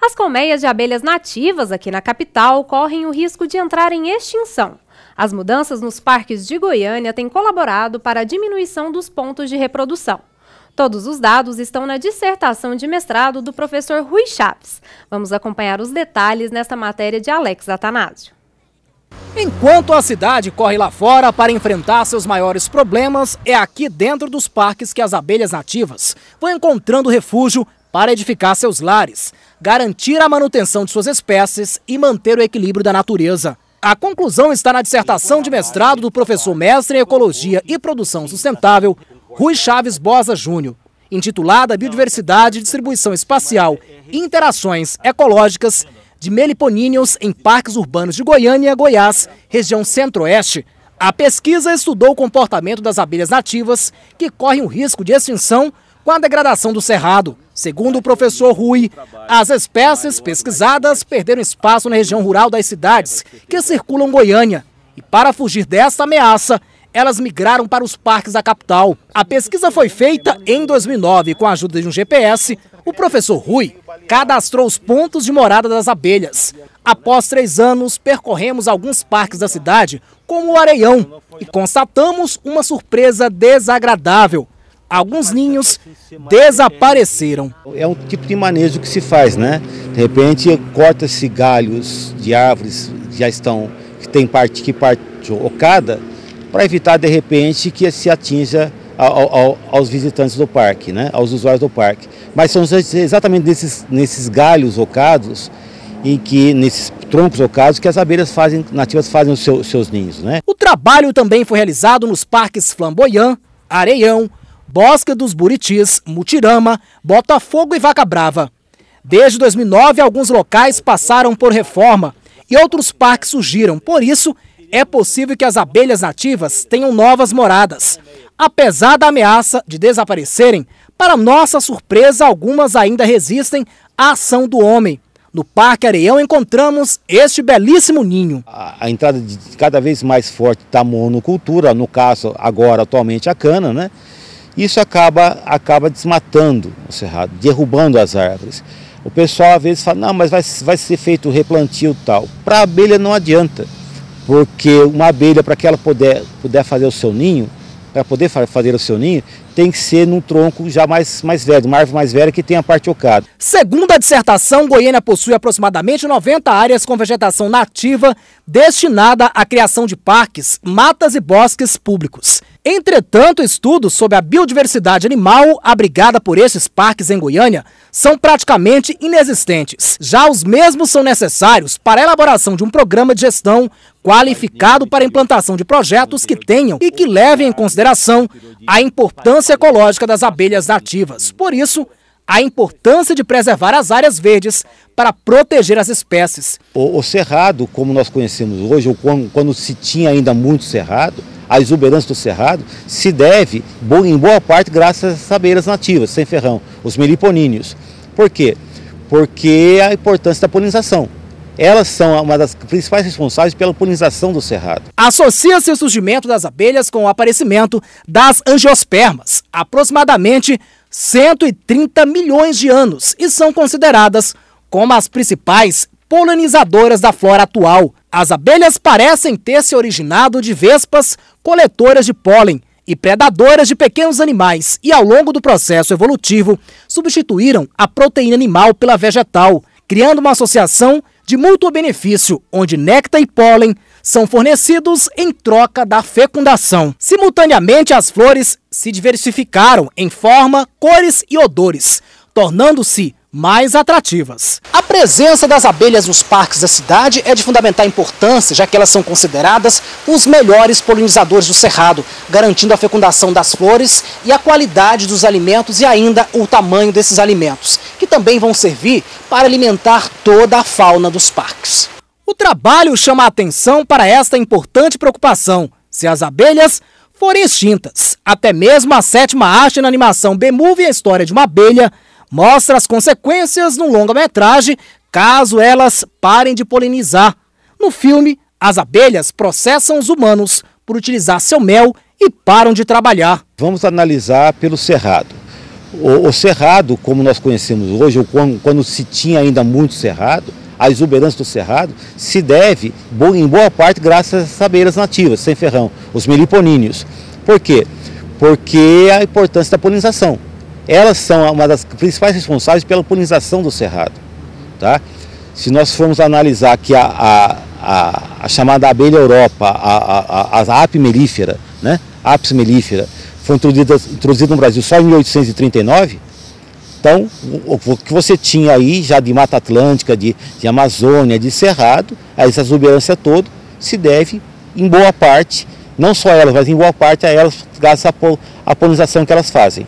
As colmeias de abelhas nativas aqui na capital correm o risco de entrar em extinção. As mudanças nos parques de Goiânia têm colaborado para a diminuição dos pontos de reprodução. Todos os dados estão na dissertação de mestrado do professor Rui Chaves. Vamos acompanhar os detalhes nesta matéria de Alex Atanásio. Enquanto a cidade corre lá fora para enfrentar seus maiores problemas, é aqui dentro dos parques que as abelhas nativas vão encontrando refúgio para edificar seus lares, garantir a manutenção de suas espécies e manter o equilíbrio da natureza. A conclusão está na dissertação de mestrado do professor mestre em Ecologia e Produção Sustentável, Rui Chaves Bosa Júnior, intitulada Biodiversidade, Distribuição Espacial e Interações Ecológicas de Meliponíneos em Parques Urbanos de Goiânia, Goiás, região Centro-Oeste. A pesquisa estudou o comportamento das abelhas nativas que correm o risco de extinção com a degradação do cerrado. Segundo o professor Rui, as espécies pesquisadas perderam espaço na região rural das cidades que circulam Goiânia e, para fugir desta ameaça, elas migraram para os parques da capital. A pesquisa foi feita em 2009 com a ajuda de um GPS. O professor Rui cadastrou os pontos de morada das abelhas. Após 3 anos, percorremos alguns parques da cidade, como o Areião, e constatamos uma surpresa desagradável. Alguns ninhos desapareceram. É um tipo de manejo que se faz, né? De repente, corta-se galhos de árvores que tem parte ocada, para evitar, de repente, que se atinja aos visitantes do parque, né? Aos usuários do parque. Mas são exatamente nesses galhos ocados, nesses troncos ocados, que as abelhas nativas fazem os seus ninhos, né? O trabalho também foi realizado nos parques Flamboyant, Areião, Bosque dos Buritis, Mutirama, Botafogo e Vaca Brava. Desde 2009, alguns locais passaram por reforma e outros parques surgiram. Por isso, é possível que as abelhas nativas tenham novas moradas. Apesar da ameaça de desaparecerem, para nossa surpresa, algumas ainda resistem à ação do homem. No Parque Areião encontramos este belíssimo ninho. A entrada de cada vez mais forte da monocultura, no caso agora atualmente a cana, né? Isso acaba desmatando o cerrado, derrubando as árvores. O pessoal às vezes fala, não, mas vai ser feito replantio e tal. Para a abelha não adianta, porque uma abelha, para que ela puder fazer o seu ninho, tem que ser num tronco já mais velho, uma árvore mais velha que tem a parte ocada. Segundo a dissertação, Goiânia possui aproximadamente 90 áreas com vegetação nativa destinada à criação de parques, matas e bosques públicos. Entretanto, estudos sobre a biodiversidade animal abrigada por estes parques em Goiânia são praticamente inexistentes. Já os mesmos são necessários para a elaboração de um programa de gestão qualificado para a implantação de projetos que tenham e que levem em consideração a importância ecológica das abelhas nativas. Por isso, a importância de preservar as áreas verdes para proteger as espécies. O cerrado, como nós conhecemos hoje, ou quando se tinha ainda muito cerrado, a exuberância do cerrado se deve, em boa parte, graças às abelhas nativas, sem ferrão, os meliponíneos. Por quê? Porque a importância da polinização. Elas são uma das principais responsáveis pela polinização do cerrado. Associa-se o surgimento das abelhas com o aparecimento das angiospermas, aproximadamente 130 milhões de anos, e são consideradas como as principais polinizadoras da flora atual. As abelhas parecem ter se originado de vespas coletoras de pólen e predadoras de pequenos animais e, ao longo do processo evolutivo, substituíram a proteína animal pela vegetal, criando uma associação de mútuo benefício, onde néctar e pólen são fornecidos em troca da fecundação. Simultaneamente, as flores se diversificaram em forma, cores e odores, tornando-se mais atrativas. A presença das abelhas nos parques da cidade é de fundamental importância, já que elas são consideradas os melhores polinizadores do cerrado, garantindo a fecundação das flores e a qualidade dos alimentos e ainda o tamanho desses alimentos, que também vão servir para alimentar toda a fauna dos parques. O trabalho chama a atenção para esta importante preocupação. Se as abelhas forem extintas, até mesmo a 7ª arte na animação B-Movie, a história de uma abelha, mostra as consequências no longa-metragem caso elas parem de polinizar. No filme, as abelhas processam os humanos por utilizar seu mel e param de trabalhar. Vamos analisar pelo cerrado. O cerrado, como nós conhecemos hoje, ou quando se tinha ainda muito cerrado, a exuberância do cerrado se deve, em boa parte, graças às abelhas nativas, sem ferrão, os meliponíneos. Por quê? Porque a importância da polinização. Elas são uma das principais responsáveis pela polinização do cerrado. Tá? Se nós formos analisar que a chamada abelha Europa, a Apis mellifera, né? Apis mellifera, foi introduzida no Brasil só em 1839, então o que você tinha aí já de Mata Atlântica, de Amazônia, de Cerrado, essa exuberância toda se deve, em boa parte, não só a elas, mas em boa parte a elas, graças à polinização que elas fazem.